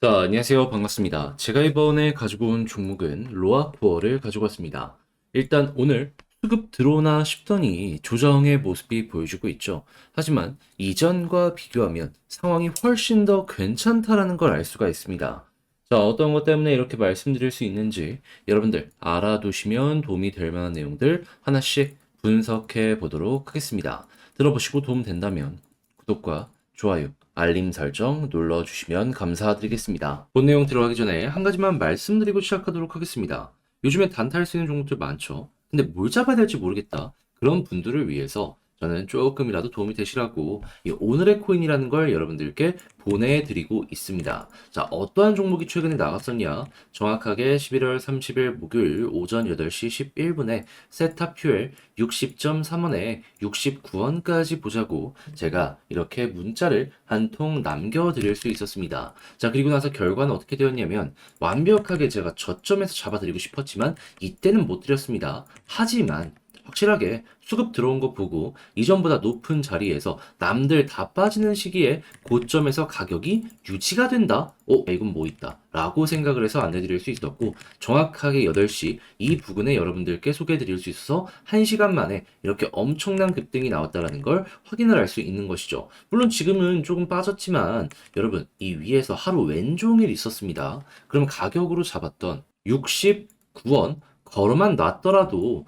자, 안녕하세요. 반갑습니다. 제가 이번에 가지고 온 종목은 로아코어를 가지고 왔습니다. 일단 오늘 수급 들어오나 싶더니 조정의 모습이 보여주고 있죠. 하지만 이전과 비교하면 상황이 훨씬 더 괜찮다라는 걸 알 수가 있습니다. 자, 어떤 것 때문에 이렇게 말씀드릴 수 있는지 여러분들 알아두시면 도움이 될 만한 내용들 하나씩 분석해 보도록 하겠습니다. 들어보시고 도움 된다면 구독과 좋아요, 알림 설정 눌러주시면 감사드리겠습니다. 본 내용 들어가기 전에 한 가지만 말씀드리고 시작하도록 하겠습니다. 요즘에 단타할 수 있는 종목들 많죠. 근데 뭘 잡아야 될지 모르겠다. 그런 분들을 위해서 저는 조금이라도 도움이 되시라고 이 오늘의 코인이라는 걸 여러분들께 보내드리고 있습니다. 자, 어떠한 종목이 최근에 나갔었냐? 정확하게 11월 30일 목요일 오전 8시 11분에 세타퓨엘 60.3원에 69원까지 보자고 제가 이렇게 문자를 한 통 남겨드릴 수 있었습니다. 자, 그리고 나서 결과는 어떻게 되었냐면 완벽하게 제가 저점에서 잡아드리고 싶었지만 이때는 못 드렸습니다. 하지만 확실하게 수급 들어온 거 보고 이전보다 높은 자리에서 남들 다 빠지는 시기에 고점에서 가격이 유지가 된다? 이건 뭐 있다. 라고 생각을 해서 안내드릴 수 있었고 정확하게 8시 이 부근에 여러분들께 소개해드릴 수 있어서 1시간 만에 이렇게 엄청난 급등이 나왔다는 걸 확인을 할 수 있는 것이죠. 물론 지금은 조금 빠졌지만 여러분 이 위에서 하루 왼종일 있었습니다. 그럼 가격으로 잡았던 69원 걸어만 놨더라도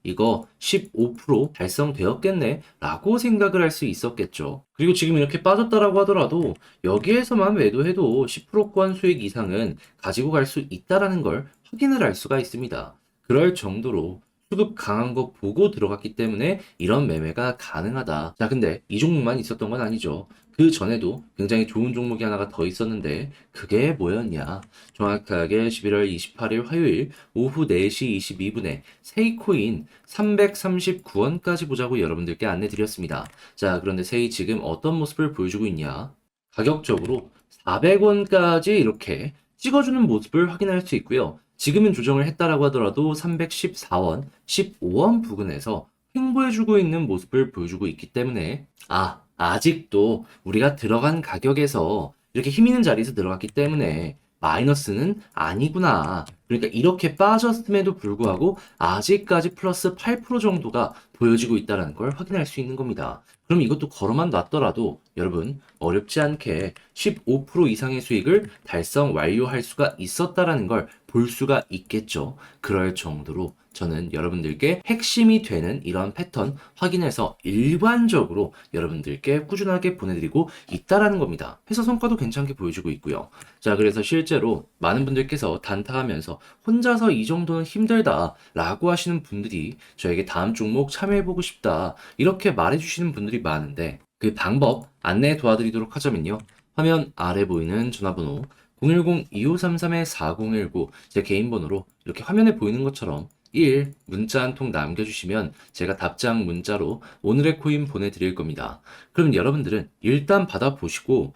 이거 15% 달성되었겠네 라고 생각을 할 수 있었겠죠. 그리고 지금 이렇게 빠졌다라고 하더라도 여기에서만 매도해도 10%권 수익 이상은 가지고 갈 수 있다라는 걸 확인을 할 수가 있습니다. 그럴 정도로 수급 강한 거 보고 들어갔기 때문에 이런 매매가 가능하다. 자, 근데 이 종목만 있었던 건 아니죠. 그 전에도 굉장히 좋은 종목이 하나가 더 있었는데 그게 뭐였냐? 정확하게 11월 28일 화요일 오후 4시 22분에 세이코인 339원까지 보자고 여러분들께 안내 드렸습니다. 자, 그런데 세이 지금 어떤 모습을 보여주고 있냐? 가격적으로 400원까지 이렇게 찍어주는 모습을 확인할 수 있고요. 지금은 조정을 했다라고 하더라도 314원, 15원 부근에서 횡보해주고 있는 모습을 보여주고 있기 때문에 아직도 우리가 들어간 가격에서 이렇게 힘 있는 자리에서 들어갔기 때문에 마이너스는 아니구나. 그러니까 이렇게 빠졌음에도 불구하고 아직까지 플러스 8% 정도가 보여지고 있다는 걸 확인할 수 있는 겁니다. 그럼 이것도 걸어만 놨더라도 여러분 어렵지 않게 15% 이상의 수익을 달성 완료할 수가 있었다라는 걸 볼 수가 있겠죠. 그럴 정도로 저는 여러분들께 핵심이 되는 이런 패턴 확인해서 일관적으로 여러분들께 꾸준하게 보내드리고 있다라는 겁니다. 회사 성과도 괜찮게 보여주고 있고요. 자, 그래서 실제로 많은 분들께서 단타하면서 혼자서 이 정도는 힘들다 라고 하시는 분들이 저에게 다음 종목 참여해보고 싶다 이렇게 말해주시는 분들이 많은데 그 방법 안내 도와드리도록 하자면요. 화면 아래 보이는 전화번호 010-2533-4019 제 개인 번호로 이렇게 화면에 보이는 것처럼 1 문자 한 통 남겨주시면 제가 답장 문자로 오늘의 코인 보내드릴 겁니다. 그럼 여러분들은 일단 받아보시고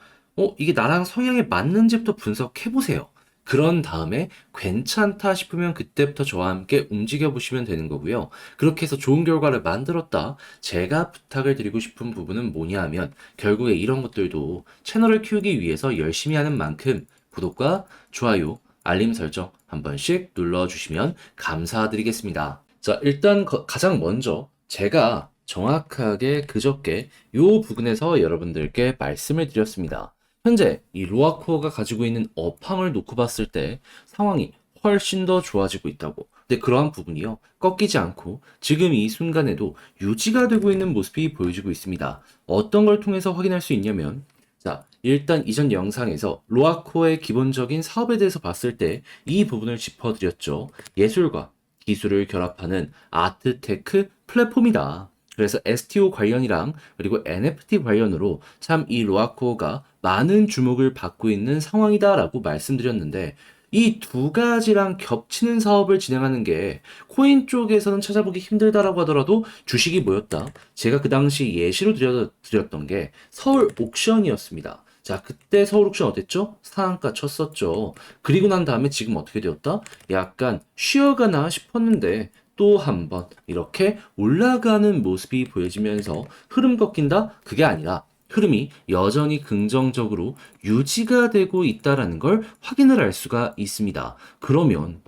이게 나랑 성향에 맞는지부터 분석해보세요. 그런 다음에 괜찮다 싶으면 그때부터 저와 함께 움직여 보시면 되는 거고요. 그렇게 해서 좋은 결과를 만들었다. 제가 부탁을 드리고 싶은 부분은 뭐냐 하면 결국에 이런 것들도 채널을 키우기 위해서 열심히 하는 만큼 구독과 좋아요, 알림 설정 한 번씩 눌러주시면 감사드리겠습니다. 자, 일단 가장 먼저 제가 정확하게 그저께 요 부분에서 여러분들께 말씀을 드렸습니다. 현재 이 로아코어가 가지고 있는 업황을 놓고 봤을 때 상황이 훨씬 더 좋아지고 있다고. 근데 그러한 부분이요. 꺾이지 않고 지금 이 순간에도 유지가 되고 있는 모습이 보여지고 있습니다. 어떤 걸 통해서 확인할 수 있냐면 자, 일단 이전 영상에서 로아코어의 기본적인 사업에 대해서 봤을 때 이 부분을 짚어드렸죠. 예술과 기술을 결합하는 아트테크 플랫폼이다. 그래서 STO 관련이랑 그리고 NFT 관련으로 참 이 로아코어가 많은 주목을 받고 있는 상황이다라고 말씀드렸는데 이 두 가지랑 겹치는 사업을 진행하는 게 코인 쪽에서는 찾아보기 힘들다라고 하더라도 주식이 뭐였다? 제가 그 당시 예시로 드렸던 게 서울 옥션이었습니다. 자, 그때 서울 옥션 어땠죠? 상한가 쳤었죠. 그리고 난 다음에 지금 어떻게 되었다? 약간 쉬어가나 싶었는데 또 한 번 이렇게 올라가는 모습이 보여지면서 흐름 꺾인다? 그게 아니라 흐름이 여전히 긍정적으로 유지가 되고 있다라는 걸 확인을 할 수가 있습니다. 그러면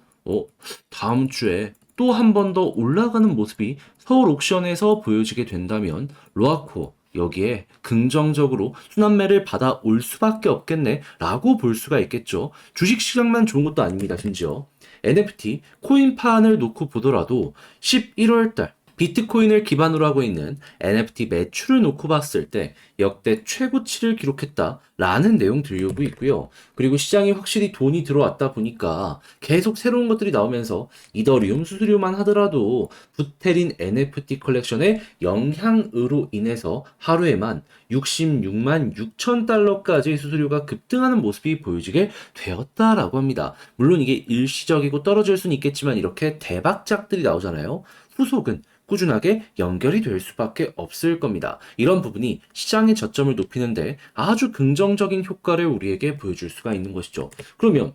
다음 주에 또 한 번 더 올라가는 모습이 서울 옥션에서 보여지게 된다면 로아코어 여기에 긍정적으로 순환매를 받아올 수밖에 없겠네라고 볼 수가 있겠죠. 주식시장만 좋은 것도 아닙니다. 심지어 NFT 코인판을 놓고 보더라도 11월 달 비트코인을 기반으로 하고 있는 NFT 매출을 놓고 봤을 때 역대 최고치를 기록했다라는 내용 들려오고 있고요. 그리고 시장에 확실히 돈이 들어왔다 보니까 계속 새로운 것들이 나오면서 이더리움 수수료만 하더라도 부테린 NFT 컬렉션의 영향으로 인해서 하루에만 66만 6천 달러까지 수수료가 급등하는 모습이 보여지게 되었다라고 합니다. 물론 이게 일시적이고 떨어질 수는 있겠지만 이렇게 대박작들이 나오잖아요. 후속은 꾸준하게 연결이 될 수밖에 없을 겁니다. 이런 부분이 시장의 저점을 높이는데 아주 긍정적인 효과를 우리에게 보여줄 수가 있는 것이죠. 그러면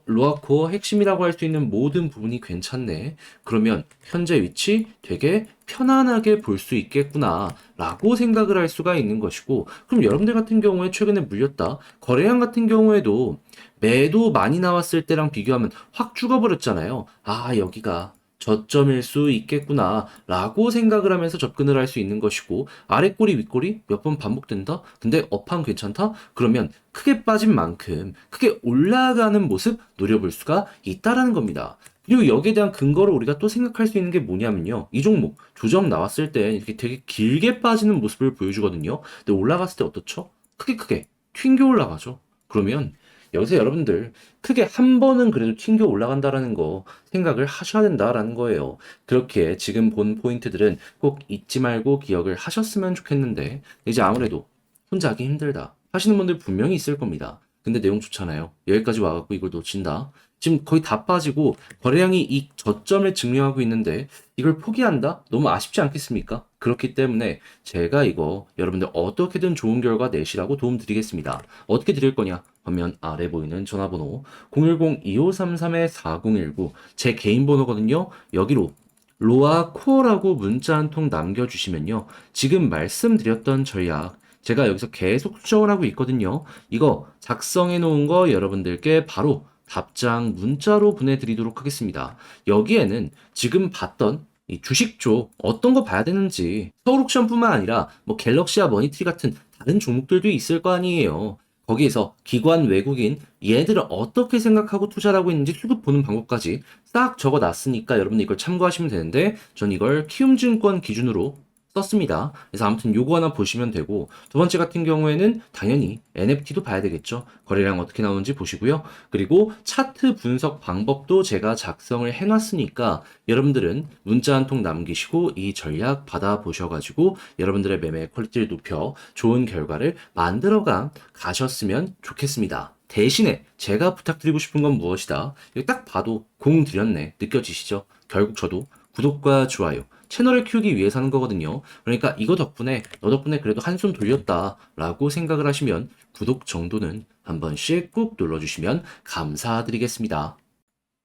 로아코어 핵심이라고 할 수 있는 모든 부분이 괜찮네. 그러면 현재 위치 되게 편안하게 볼 수 있겠구나 라고 생각을 할 수가 있는 것이고, 그럼 여러분들 같은 경우에 최근에 물렸다 거래량 같은 경우에도 매도 많이 나왔을 때랑 비교하면 확 죽어버렸잖아요. 아, 여기가 저점일 수 있겠구나 라고 생각을 하면서 접근을 할 수 있는 것이고, 아랫꼬리 윗꼬리 몇 번 반복된다? 근데 업황 괜찮다? 그러면 크게 빠진 만큼 크게 올라가는 모습 노려볼 수가 있다라는 겁니다. 그리고 여기에 대한 근거를 우리가 또 생각할 수 있는 게 뭐냐면요, 이 종목 조정 나왔을 때 이렇게 되게 길게 빠지는 모습을 보여주거든요. 근데 올라갔을 때 어떻죠? 크게 튕겨 올라가죠. 그러면 여기서 여러분들 크게 한 번은 그래도 튕겨 올라간다라는 거 생각을 하셔야 된다라는 거예요. 그렇게 지금 본 포인트들은 꼭 잊지 말고 기억을 하셨으면 좋겠는데, 이제 아무래도 혼자 하기 힘들다 하시는 분들 분명히 있을 겁니다. 근데 내용 좋잖아요. 여기까지 와갖고 이걸 놓친다. 지금 거의 다 빠지고 거래량이 이 저점을 증명하고 있는데 이걸 포기한다? 너무 아쉽지 않겠습니까? 그렇기 때문에 제가 이거 여러분들 어떻게든 좋은 결과 내시라고 도움 드리겠습니다. 어떻게 드릴 거냐? 화면 아래 보이는 전화번호 010-2533-4019 제 개인 번호거든요. 여기로 로아 코어라고 문자 한 통 남겨주시면요, 지금 말씀드렸던 전략 제가 여기서 계속 수정을 하고 있거든요. 이거 작성해 놓은 거 여러분들께 바로 답장 문자로 보내드리도록 하겠습니다. 여기에는 지금 봤던 이 주식 쪽 어떤 거 봐야 되는지, 서울옥션뿐만 아니라 뭐 갤럭시와 머니트리 같은 다른 종목들도 있을 거 아니에요. 거기에서 기관 외국인 얘들을 어떻게 생각하고 투자를 하고 있는지 수급 보는 방법까지 싹 적어 놨으니까 여러분들 이걸 참고하시면 되는데, 전 이걸 키움증권 기준으로 썼습니다. 그래서 아무튼 요거 하나 보시면 되고, 두 번째 같은 경우에는 당연히 NFT도 봐야 되겠죠. 거래량 어떻게 나오는지 보시고요. 그리고 차트 분석 방법도 제가 작성을 해놨으니까 여러분들은 문자 한 통 남기시고 이 전략 받아보셔가지고 여러분들의 매매 퀄리티를 높여 좋은 결과를 만들어가 가셨으면 좋겠습니다. 대신에 제가 부탁드리고 싶은 건 무엇이다? 이거 딱 봐도 공 들였네 느껴지시죠? 결국 저도 구독과 좋아요, 채널을 키우기 위해서 하는 거거든요. 그러니까 이거 덕분에 너 덕분에 그래도 한숨 돌렸다 라고 생각을 하시면 구독 정도는 한 번씩 꾹 눌러주시면 감사드리겠습니다.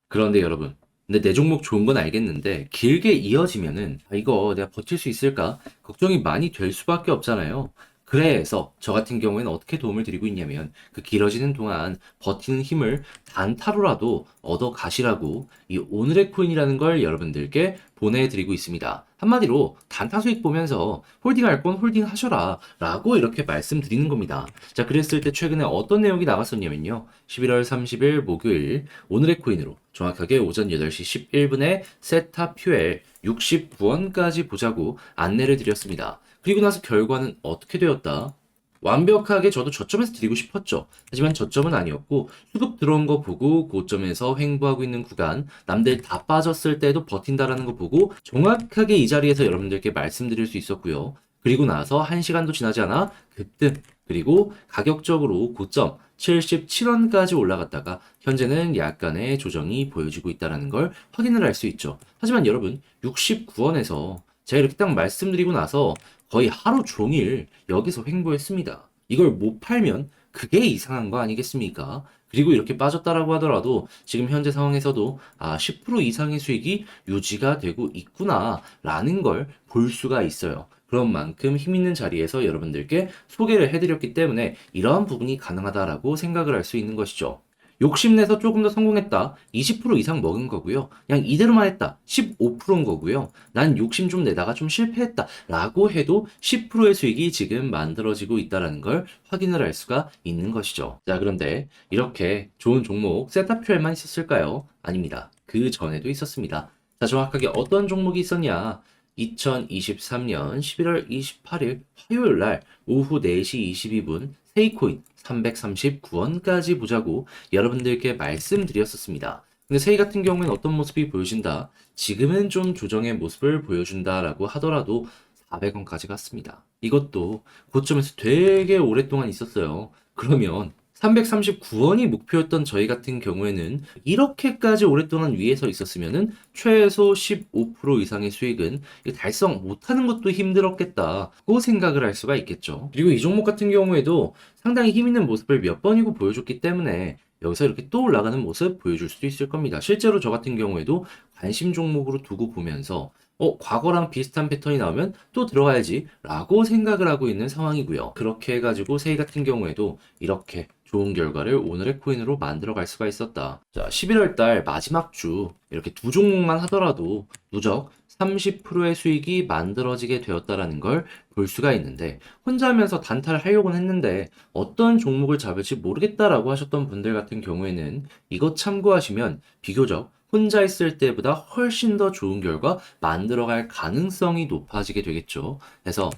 그런데 여러분, 근데 내 종목 좋은 건 알겠는데 길게 이어지면은 이거 내가 버틸 수 있을까 걱정이 많이 될 수밖에 없잖아요. 그래서 저 같은 경우에는 어떻게 도움을 드리고 있냐면, 그 길어지는 동안 버티는 힘을 단타로라도 얻어 가시라고 이 오늘의 코인이라는 걸 여러분들께 보내드리고 있습니다. 한마디로 단타 수익 보면서 홀딩할 건 홀딩 하셔라 라고 이렇게 말씀드리는 겁니다. 자, 그랬을 때 최근에 어떤 내용이 나왔었냐면요, 11월 30일 목요일 오늘의 코인으로 정확하게 오전 8시 11분에 세타 퓨엘 69원까지 보자고 안내를 드렸습니다. 그리고 나서 결과는 어떻게 되었다? 완벽하게 저도 저점에서 드리고 싶었죠. 하지만 저점은 아니었고, 수급 들어온 거 보고 고점에서 횡보하고 있는 구간, 남들 다 빠졌을 때도 버틴다라는 거 보고 정확하게 이 자리에서 여러분들께 말씀드릴 수 있었고요. 그리고 나서 1시간도 지나지 않아 급등, 그리고 가격적으로 고점 77원까지 올라갔다가 현재는 약간의 조정이 보여지고 있다는 걸 확인을 할 수 있죠. 하지만 여러분, 69원에서 제가 이렇게 딱 말씀드리고 나서 거의 하루 종일 여기서 횡보했습니다. 이걸 못 팔면 그게 이상한 거 아니겠습니까? 그리고 이렇게 빠졌다라고 하더라도 지금 현재 상황에서도 10% 이상의 수익이 유지가 되고 있구나라는 걸 볼 수가 있어요. 그런 만큼 힘 있는 자리에서 여러분들께 소개를 해드렸기 때문에 이러한 부분이 가능하다라고 생각을 할 수 있는 것이죠. 욕심내서 조금 더 성공했다. 20% 이상 먹은 거고요. 그냥 이대로만 했다. 15%인 거고요. 난 욕심 좀 내다가 좀 실패했다. 라고 해도 10%의 수익이 지금 만들어지고 있다는 걸 확인을 할 수가 있는 것이죠. 자, 그런데 이렇게 좋은 종목 셋업표에만 있었을까요? 아닙니다. 그 전에도 있었습니다. 자, 정확하게 어떤 종목이 있었냐? 2023년 11월 28일 화요일 날 오후 4시 22분 세이코인 339원까지 보자고 여러분들께 말씀드렸었습니다. 근데 세이 같은 경우에는 어떤 모습이 보여진다? 지금은 좀 조정의 모습을 보여준다라고 하더라도 400원까지 갔습니다. 이것도 고점에서 되게 오랫동안 있었어요. 그러면 339원이 목표였던 저희 같은 경우에는 이렇게까지 오랫동안 위에서 있었으면은 최소 15% 이상의 수익은 달성 못하는 것도 힘들었겠다고 생각을 할 수가 있겠죠. 그리고 이 종목 같은 경우에도 상당히 힘 있는 모습을 몇 번이고 보여줬기 때문에 여기서 이렇게 또 올라가는 모습 보여줄 수도 있을 겁니다. 실제로 저 같은 경우에도 관심 종목으로 두고 보면서 과거랑 비슷한 패턴이 나오면 또 들어가야지 라고 생각을 하고 있는 상황이고요. 그렇게 해가지고 세이 같은 경우에도 이렇게 좋은 결과를 오늘의 코인으로 만들어 갈 수가 있었다. 자, 11월 달 마지막 주 이렇게 두 종목만 하더라도 누적 30%의 수익이 만들어지게 되었다라는 걸 볼 수가 있는데 혼자 하면서 단타를 하려고는 했는데 어떤 종목을 잡을지 모르겠다라고 하셨던 분들 같은 경우에는 이것 참고하시면 비교적 혼자 있을 때보다 훨씬 더 좋은 결과 만들어갈 가능성이 높아지게 되겠죠. 그래서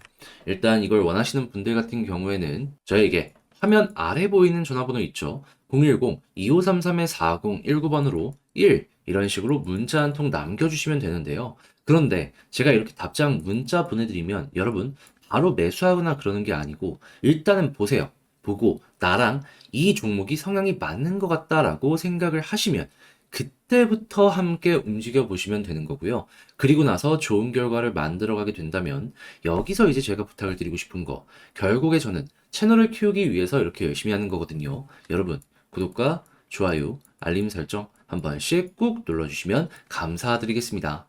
일단 이걸 원하시는 분들 같은 경우에는 저에게 화면 아래 보이는 전화번호 있죠. 010-2533-4019번으로 1 이런 식으로 문자 한 통 남겨주시면 되는데요. 그런데 제가 이렇게 답장 문자 보내드리면 여러분 바로 매수하거나 그러는 게 아니고 일단은 보세요. 보고 나랑 이 종목이 성향이 맞는 것 같다라고 생각을 하시면 그때부터 함께 움직여 보시면 되는 거고요. 그리고 나서 좋은 결과를 만들어 가게 된다면 여기서 이제 제가 부탁을 드리고 싶은 거 결국에 저는 채널을 키우기 위해서 이렇게 열심히 하는 거거든요. 여러분 구독과 좋아요, 알림 설정 한 번씩 꾹 눌러주시면 감사드리겠습니다.